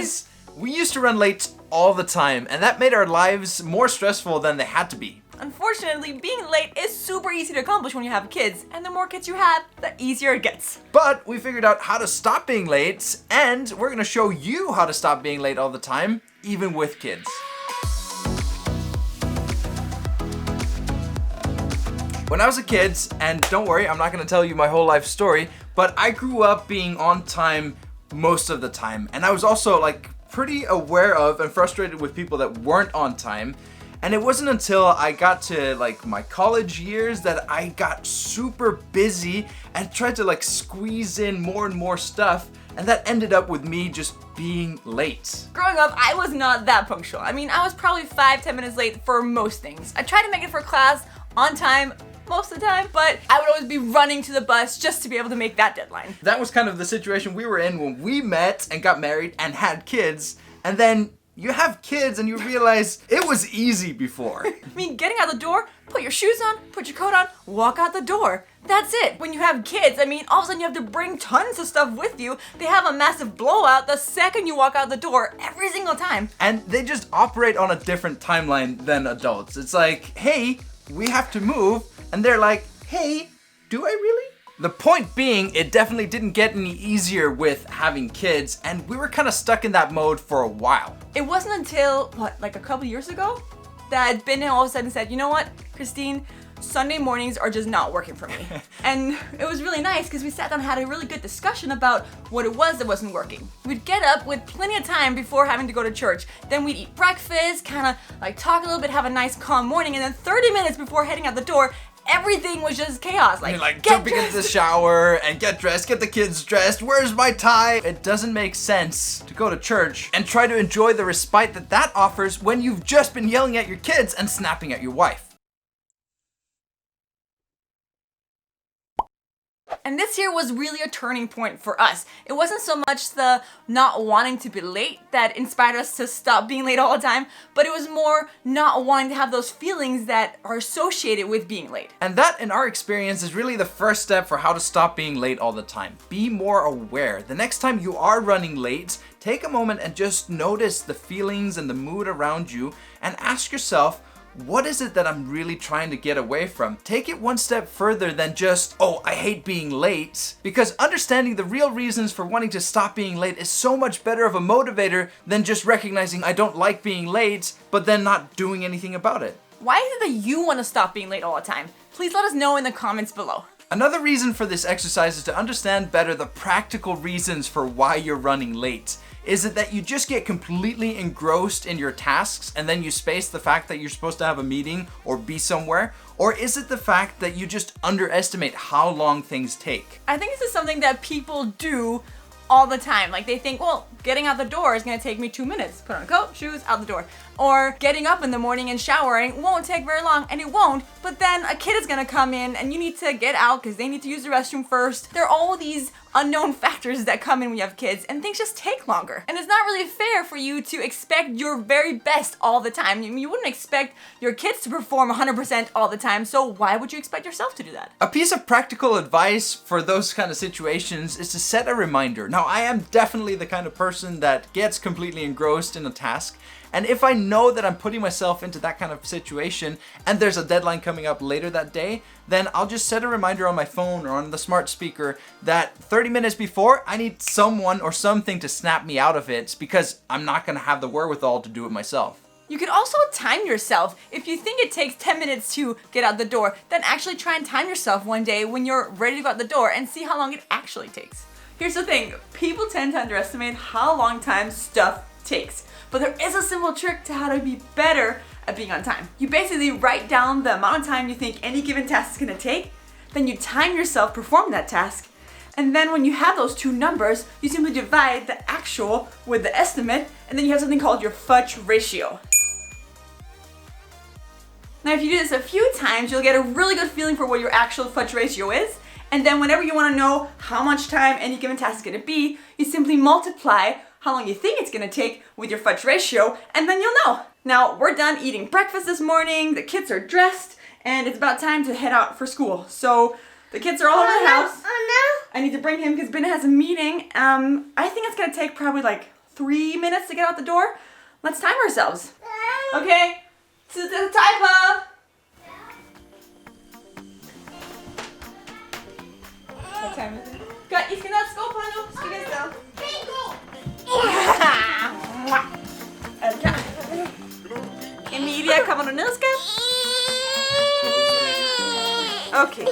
guys, we used to run late all the time, and that made our lives more stressful than they had to be. Unfortunately, being late is super easy to accomplish when you have kids, and the more kids you have, the easier it gets. But we figured out how to stop being late, and we're gonna show you how to stop being late all the time, even with kids. When I was a kid, and don't worry, I'm not gonna tell you my whole life story, but I grew up being on time most of the time, and I was also pretty aware of and frustrated with people that weren't on time. And it wasn't until I got to my college years that I got super busy and tried to squeeze in more and more stuff, and that ended up with me just being late. Growing up, I was not that punctual. I mean, I was probably 5-10 minutes late for most things. I tried to make it for class on time most of the time, but I would always be running to the bus just to be able to make that deadline. That was kind of the situation we were in when we met and got married and had kids, and then you have kids and you realize it was easy before. I mean, getting out the door, put your shoes on, put your coat on, walk out the door. That's it. When you have kids, I mean, all of a sudden you have to bring tons of stuff with you. They have a massive blowout the second you walk out the door every single time. And they just operate on a different timeline than adults. It's like, hey, we have to move. And they're like, hey, do I really? The point being, it definitely didn't get any easier with having kids, and we were kind of stuck in that mode for a while. It wasn't until, a couple years ago that Ben all of a sudden said, you know what, Christine, Sunday mornings are just not working for me. And it was really nice because we sat down and had a really good discussion about what it was that wasn't working. We'd get up with plenty of time before having to go to church. Then we'd eat breakfast, kind of talk a little bit, have a nice calm morning, and then 30 minutes before heading out the door, everything was just chaos. Jumping into the shower and get dressed, get the kids dressed, where's my tie? It doesn't make sense to go to church and try to enjoy the respite that offers when you've just been yelling at your kids and snapping at your wife. And this year was really a turning point for us. It wasn't so much the not wanting to be late that inspired us to stop being late all the time, but it was more not wanting to have those feelings that are associated with being late. And that, in our experience, is really the first step for how to stop being late all the time. Be more aware. The next time you are running late, take a moment and just notice the feelings and the mood around you and ask yourself, what is it that I'm really trying to get away from? Take it one step further than just, oh, I hate being late. Because understanding the real reasons for wanting to stop being late is so much better of a motivator than just recognizing I don't like being late, but then not doing anything about it. Why is it that you want to stop being late all the time? Please let us know in the comments below. Another reason for this exercise is to understand better the practical reasons for why you're running late. Is it that you just get completely engrossed in your tasks and then you space the fact that you're supposed to have a meeting or be somewhere? Or is it the fact that you just underestimate how long things take? I think this is something that people do all the time. They think, well, getting out the door is gonna take me 2 minutes. Put on a coat, shoes, out the door. Or getting up in the morning and showering won't take very long, and it won't, but then a kid is gonna come in and you need to get out because they need to use the restroom first. There are all these unknown factors that come in when you have kids, and things just take longer. And it's not really fair for you to expect your very best all the time. You wouldn't expect your kids to perform 100% all the time, so why would you expect yourself to do that? A piece of practical advice for those kind of situations is to set a reminder. Now, I am definitely the kind of person that gets completely engrossed in a task, and if I know that I'm putting myself into that kind of situation and there's a deadline coming up later that day, then I'll just set a reminder on my phone or on the smart speaker that 30 minutes before, I need someone or something to snap me out of it because I'm not gonna have the wherewithal to do it myself. You could also time yourself. If you think it takes 10 minutes to get out the door, then actually try and time yourself one day when you're ready to go out the door and see how long it actually takes. Here's the thing, people tend to underestimate how long time stuff takes. But there is a simple trick to how to be better at being on time. You basically write down the amount of time you think any given task is gonna take, then you time yourself performing that task, and then when you have those two numbers, you simply divide the actual with the estimate, and then you have something called your fudge ratio. Now if you do this a few times, you'll get a really good feeling for what your actual fudge ratio is, and then whenever you wanna know how much time any given task is gonna be, you simply multiply how long you think it's gonna take with your fudge ratio, and then you'll know. Now, we're done eating breakfast this morning, the kids are dressed, and it's about time to head out for school. So, the kids are all over the house. Oh no! I need to bring him because Ben has a meeting. I think it's gonna take probably 3 minutes to get out the door. Let's time ourselves. Okay, to the timer. What time is it? Good, you can let's go, Pano. Ska vi stå. Emilia, kommer du ned, skat? Okay.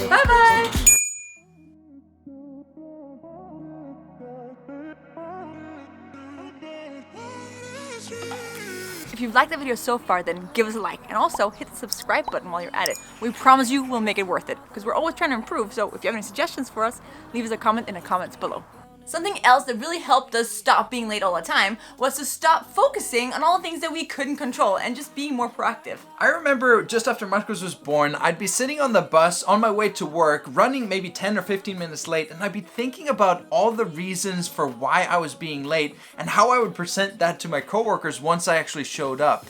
Bye-bye. If you've liked the video so far, then give us a like, and also hit the subscribe button while you're at it. We promise you we'll make it worth it, because we're always trying to improve, so if you have any suggestions for us, leave us a comment in the comments below. Something else that really helped us stop being late all the time was to stop focusing on all the things that we couldn't control and just being more proactive. I remember just after Marcos was born, I'd be sitting on the bus on my way to work, running maybe 10 or 15 minutes late, and I'd be thinking about all the reasons for why I was being late and how I would present that to my coworkers once I actually showed up.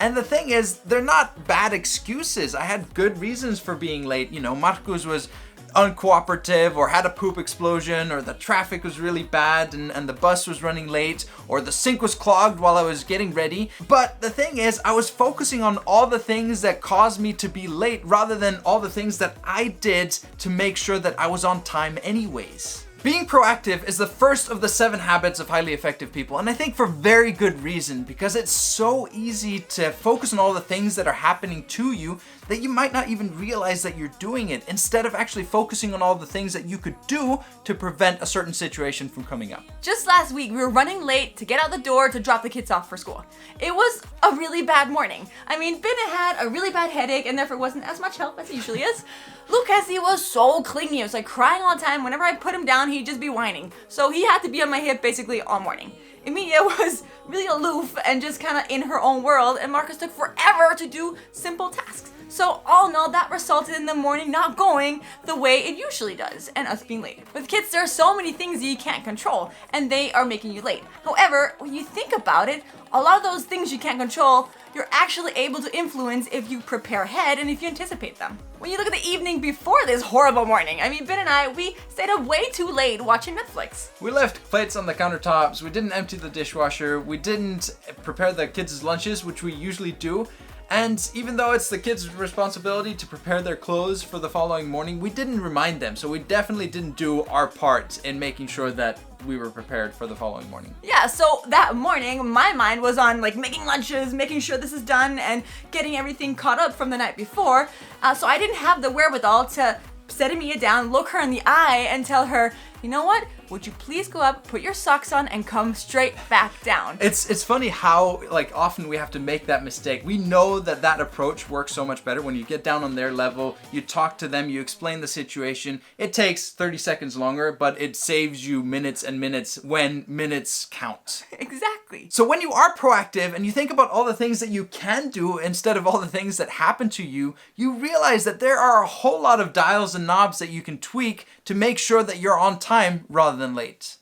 And the thing is, they're not bad excuses. I had good reasons for being late. You know, Marcos was uncooperative, or had a poop explosion, or the traffic was really bad and the bus was running late, or the sink was clogged while I was getting ready. But the thing is, I was focusing on all the things that caused me to be late rather than all the things that I did to make sure that I was on time anyways. Being proactive is the first of the 7 habits of highly effective people, and I think for very good reason, because it's so easy to focus on all the things that are happening to you that you might not even realize that you're doing it, instead of actually focusing on all the things that you could do to prevent a certain situation from coming up. Just last week, we were running late to get out the door to drop the kids off for school. It was a really bad morning. I mean, Binna had a really bad headache and therefore wasn't as much help as he usually is. Lucas, he was so clingy. He was like crying all the time. Whenever I put him down, he'd just be whining. So he had to be on my hip basically all morning. Emilia was really aloof and just kind of in her own world, and Marcus took forever to do simple tasks. So all in all, that resulted in the morning not going the way it usually does, and us being late. With kids, there are so many things that you can't control, and they are making you late. However, when you think about it, a lot of those things you can't control, you're actually able to influence if you prepare ahead and if you anticipate them. When you look at the evening before this horrible morning, I mean, Ben and I, we stayed up way too late watching Netflix. We left plates on the countertops, we didn't empty the dishwasher, we didn't prepare the kids' lunches, which we usually do. And even though it's the kids' responsibility to prepare their clothes for the following morning, we didn't remind them. So we definitely didn't do our part in making sure that we were prepared for the following morning. Yeah, so that morning, my mind was on like making lunches, making sure this is done, and getting everything caught up from the night before. So I didn't have the wherewithal to set Emilia down, look her in the eye, and tell her, you know what? Would you please go up, put your socks on, and come straight back down? It's funny how like often we have to make that mistake. We know that that approach works so much better when you get down on their level, you talk to them, you explain the situation. It takes 30 seconds longer, but it saves you minutes and minutes when minutes count. Exactly. So when you are proactive and you think about all the things that you can do instead of all the things that happen to you, you realize that there are a whole lot of dials and knobs that you can tweak to make sure that you're on time rather than late.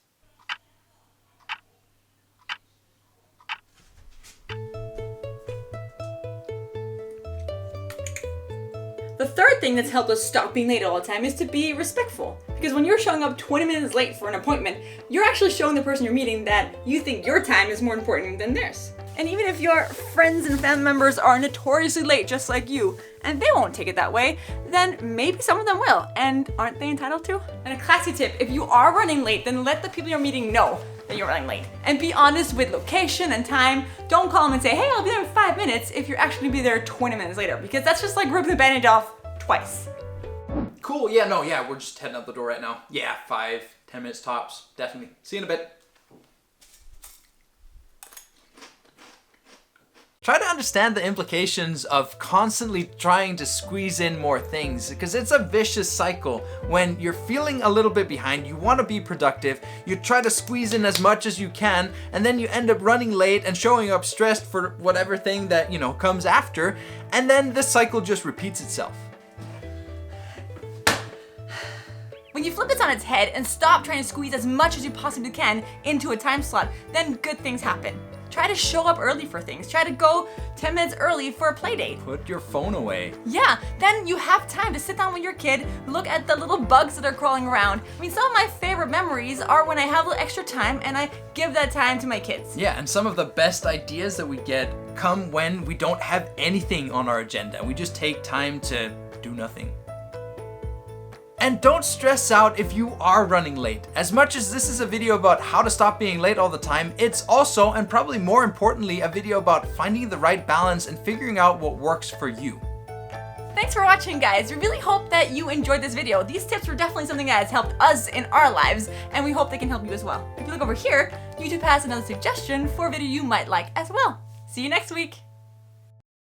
The third thing that's helped us stop being late all the time is to be respectful. Because when you're showing up 20 minutes late for an appointment, you're actually showing the person you're meeting that you think your time is more important than theirs. And even if your friends and family members are notoriously late just like you, and they won't take it that way, then maybe some of them will, and aren't they entitled to? And a classy tip, if you are running late, then let the people you're meeting know that you're running late. And be honest with location and time. Don't call them and say, hey, I'll be there in 5 minutes if you're actually gonna be there 20 minutes later, because that's just like ripping the band-aid off twice. Cool, yeah, we're just heading out the door right now. Yeah, 5-10 minutes tops, definitely. See you in a bit. Try to understand the implications of constantly trying to squeeze in more things, because it's a vicious cycle. When you're feeling a little bit behind, you want to be productive, you try to squeeze in as much as you can, and then you end up running late and showing up stressed for whatever thing that, comes after, and then this cycle just repeats itself. When you flip this on its head and stop trying to squeeze as much as you possibly can into a time slot, then good things happen. Try to show up early for things. Try to go 10 minutes early for a play date. Put your phone away. Yeah, then you have time to sit down with your kid, look at the little bugs that are crawling around. I mean, some of my favorite memories are when I have a little extra time and I give that time to my kids. Yeah, and some of the best ideas that we get come when we don't have anything on our agenda. We just take time to do nothing. And don't stress out if you are running late. As much as this is a video about how to stop being late all the time, it's also, and probably more importantly, a video about finding the right balance and figuring out what works for you. Thanks for watching, guys. We really hope that you enjoyed this video. These tips were definitely something that has helped us in our lives, and we hope they can help you as well. If you look over here, YouTube has another suggestion for a video you might like as well. See you next week.